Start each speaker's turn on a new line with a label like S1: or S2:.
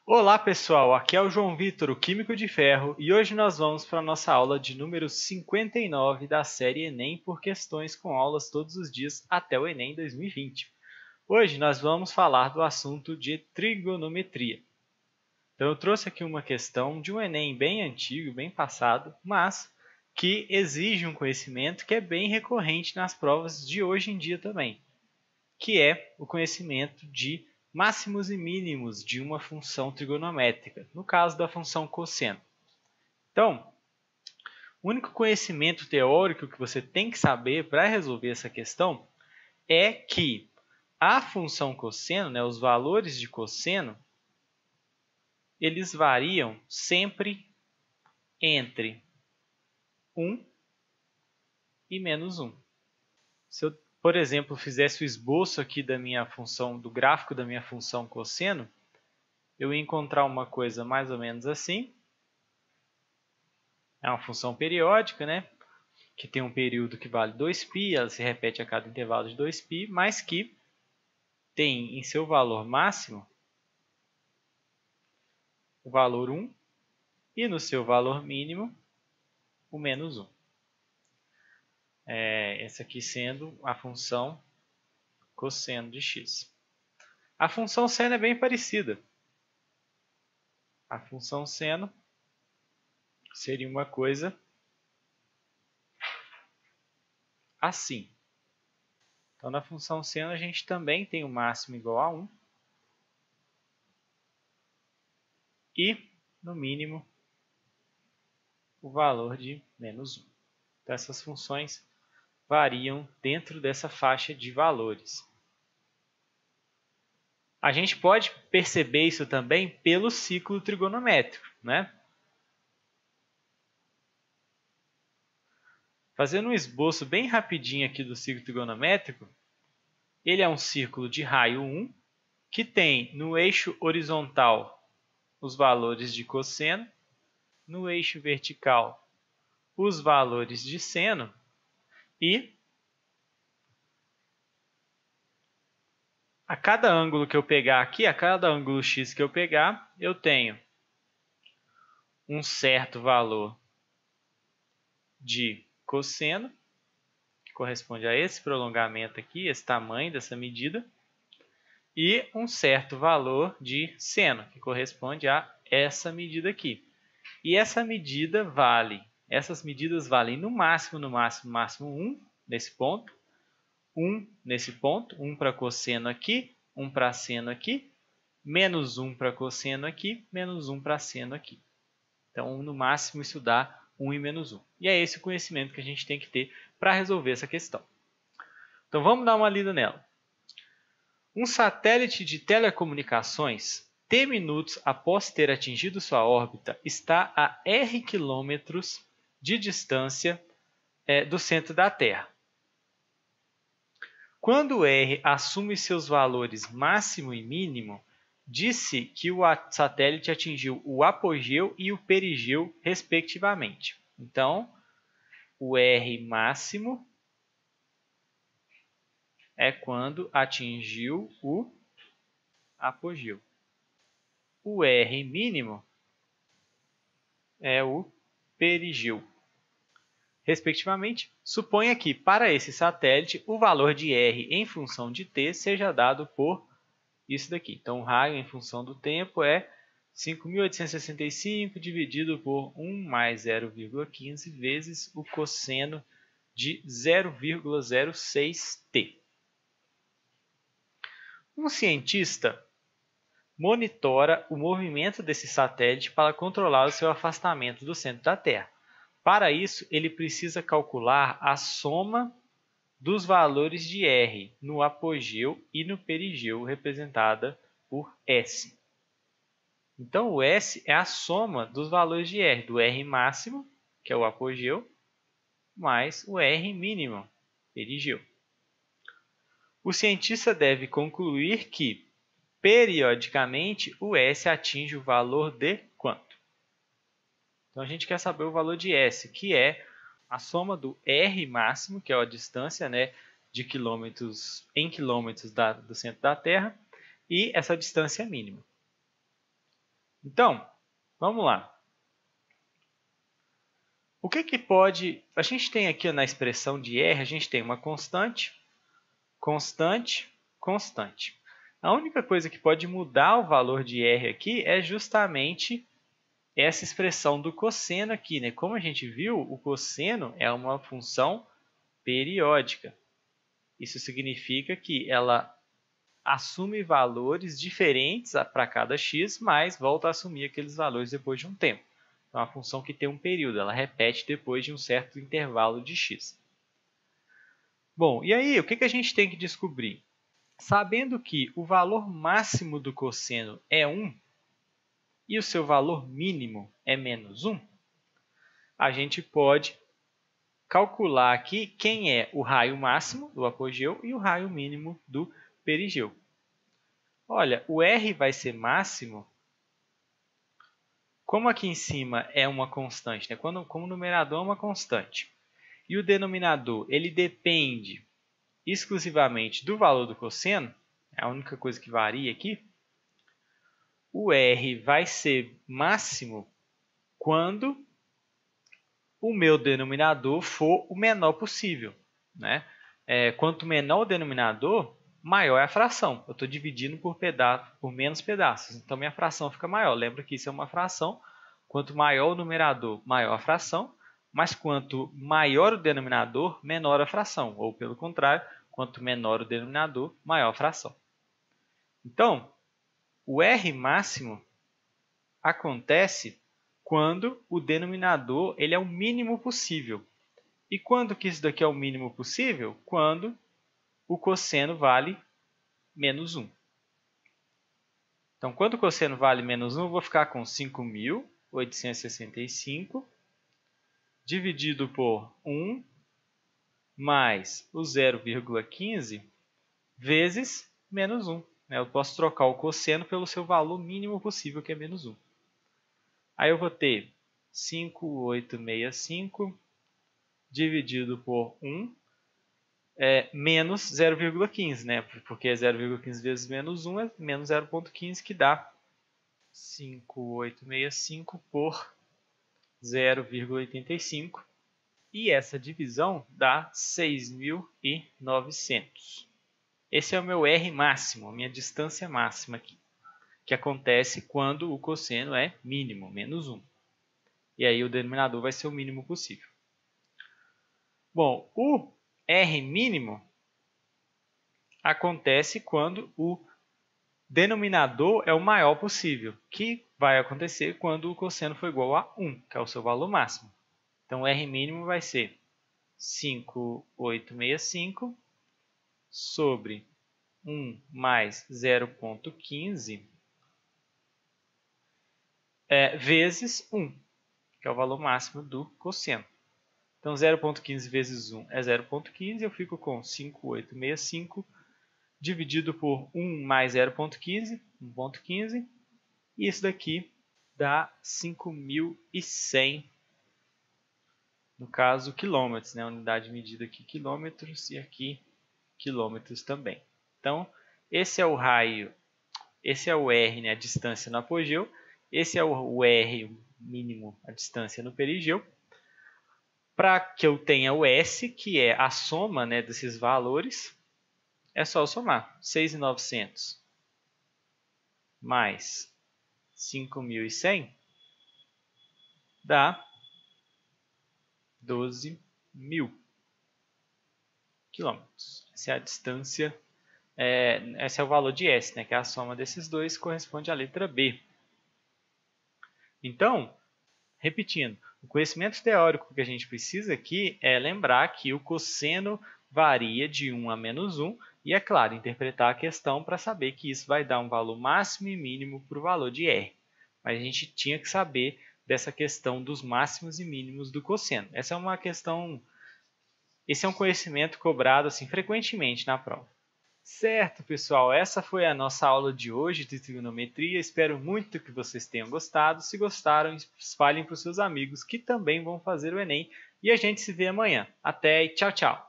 S1: Olá pessoal, aqui é o João Vitor, o Químico de Ferro, e hoje nós vamos para a nossa aula de número 59 da série Enem por questões com aulas todos os dias até o Enem 2020. Hoje nós vamos falar do assunto de trigonometria. Então eu trouxe aqui uma questão de um Enem bem antigo, bem passado, mas que exige um conhecimento que é bem recorrente nas provas de hoje em dia também, que é o conhecimento de máximos e mínimos de uma função trigonométrica, no caso da função cosseno. Então, o único conhecimento teórico que você tem que saber para resolver essa questão é que a função cosseno, os valores de cosseno, eles variam sempre entre 1 e menos 1. Se eu, por exemplo, fizesse o esboço aqui da minha função, do gráfico da minha função cosseno, eu ia encontrar uma coisa mais ou menos assim. É uma função periódica, que tem um período que vale 2π, ela se repete a cada intervalo de 2π, mas que tem em seu valor máximo o valor 1 e no seu valor mínimo o menos 1. Essa aqui sendo a função cosseno de x. A função seno é bem parecida. A função seno seria uma coisa assim. Então, na função seno, a gente também tem o máximo igual a 1 e, no mínimo, o valor de menos 1. Então, essas funções variam dentro dessa faixa de valores. A gente pode perceber isso também pelo ciclo trigonométrico, Fazendo um esboço bem rapidinho aqui do ciclo trigonométrico, ele é um círculo de raio 1, que tem no eixo horizontal os valores de cosseno, no eixo vertical os valores de seno e a cada ângulo que eu pegar aqui, a cada ângulo x que eu pegar, eu tenho um certo valor de cosseno, que corresponde a esse prolongamento aqui, esse tamanho dessa medida, e um certo valor de seno, que corresponde a essa medida aqui. E essa medida essas medidas valem no máximo 1 nesse ponto, 1 nesse ponto, 1 para cosseno aqui, 1 para seno aqui, menos 1 para cosseno aqui, menos 1 para seno aqui. Então, no máximo, isso dá 1 e menos 1. E é esse o conhecimento que a gente tem que ter para resolver essa questão. Então, vamos dar uma lida nela. Um satélite de telecomunicações, T minutos após ter atingido sua órbita, está a R quilômetros de distância do centro da Terra. Quando R assume seus valores máximo e mínimo, disse que o satélite atingiu o apogeu e o perigeu, respectivamente. Então, o R máximo é quando atingiu o apogeu. O R mínimo é o perigeu. Respectivamente, suponha que, para esse satélite, o valor de R em função de t seja dado por isso daqui. Então, o raio em função do tempo é 5.865 dividido por 1 mais 0,15 vezes o cosseno de 0,06t. Um cientista monitora o movimento desse satélite para controlar o seu afastamento do centro da Terra. Para isso, ele precisa calcular a soma dos valores de R no apogeu e no perigeu, representada por S. Então, o S é a soma dos valores de R, do R máximo, que é o apogeu, mais o R mínimo, perigeu. O cientista deve concluir que, periodicamente, o S atinge o valor de quanto? Então, a gente quer saber o valor de S, que é a soma do R máximo, que é a distância de quilômetros em quilômetros do centro da Terra, e essa distância mínima. Então, vamos lá. O que pode... A gente tem aqui na expressão de R, a gente tem uma constante, constante, constante. A única coisa que pode mudar o valor de R aqui é justamente essa expressão do cosseno aqui, né? Como a gente viu, o cosseno é uma função periódica. Isso significa que ela assume valores diferentes para cada x, mas volta a assumir aqueles valores depois de um tempo. Então, é uma função que tem um período, ela repete depois de um certo intervalo de x. Bom, e aí, o que a gente tem que descobrir? Sabendo que o valor máximo do cosseno é 1 e o seu valor mínimo é menos 1, a gente pode calcular aqui quem é o raio máximo do apogeu e o raio mínimo do perigeu. Olha, o R vai ser máximo, como aqui em cima é uma constante, né? Como o numerador é uma constante, e o denominador ele depende exclusivamente do valor do cosseno, é a única coisa que varia aqui, o R vai ser máximo quando o meu denominador for o menor possível, né? Quanto menor o denominador, maior é a fração. Eu estou dividindo por menos pedaços, então minha fração fica maior. Lembra que isso é uma fração. Quanto maior o numerador, maior a fração, mas quanto maior o denominador, menor a fração. Ou pelo contrário, quanto menor o denominador, maior a fração. Então, o R máximo acontece quando o denominador ele é o mínimo possível. E quando que isso daqui é o mínimo possível? Quando o cosseno vale menos 1. Então, quando o cosseno vale menos 1, eu vou ficar com 5.865 dividido por 1 mais o 0,15 vezes menos 1. Eu posso trocar o cosseno pelo seu valor mínimo possível, que é menos 1. Aí eu vou ter 5.865 dividido por 1 menos 0,15, né? Porque 0,15 vezes menos 1 é menos 0,15, que dá 5.865 por 0,85. E essa divisão dá 6.900. Esse é o meu R máximo, a minha distância máxima aqui, que acontece quando o cosseno é mínimo, menos 1. E aí o denominador vai ser o mínimo possível. Bom, o R mínimo acontece quando o denominador é o maior possível, que vai acontecer quando o cosseno for igual a 1, que é o seu valor máximo. Então, o R mínimo vai ser 5.865 sobre 1 mais 0,15 vezes 1, que é o valor máximo do cosseno. Então, 0,15 vezes 1 é 0,15, eu fico com 5.865 dividido por 1 mais 0,15, 1,15, e isso daqui dá 5.100, no caso, quilômetros, né? A unidade medida aqui, quilômetros, e aqui, quilômetros também. Então, esse é o raio, esse é o R, né? A distância no apogeu, esse é o R mínimo, a distância no perigeu. Para que eu tenha o S, que é a soma, né, desses valores, é só eu somar 6.900 mais 5.100 dá 12.000 quilômetros. Essa é a distância, esse é o valor de S, né, que é a soma desses dois, corresponde à letra B. Então, repetindo, o conhecimento teórico que a gente precisa aqui é lembrar que o cosseno varia de 1 a menos 1 e, é claro, interpretar a questão para saber que isso vai dar um valor máximo e mínimo para o valor de R. Mas a gente tinha que saber dessa questão dos máximos e mínimos do cosseno. Essa é uma questão, esse é um conhecimento cobrado assim, frequentemente na prova. Certo, pessoal, essa foi a nossa aula de hoje de trigonometria. Espero muito que vocês tenham gostado. Se gostaram, espalhem para os seus amigos que também vão fazer o Enem. E a gente se vê amanhã. Até e tchau, tchau!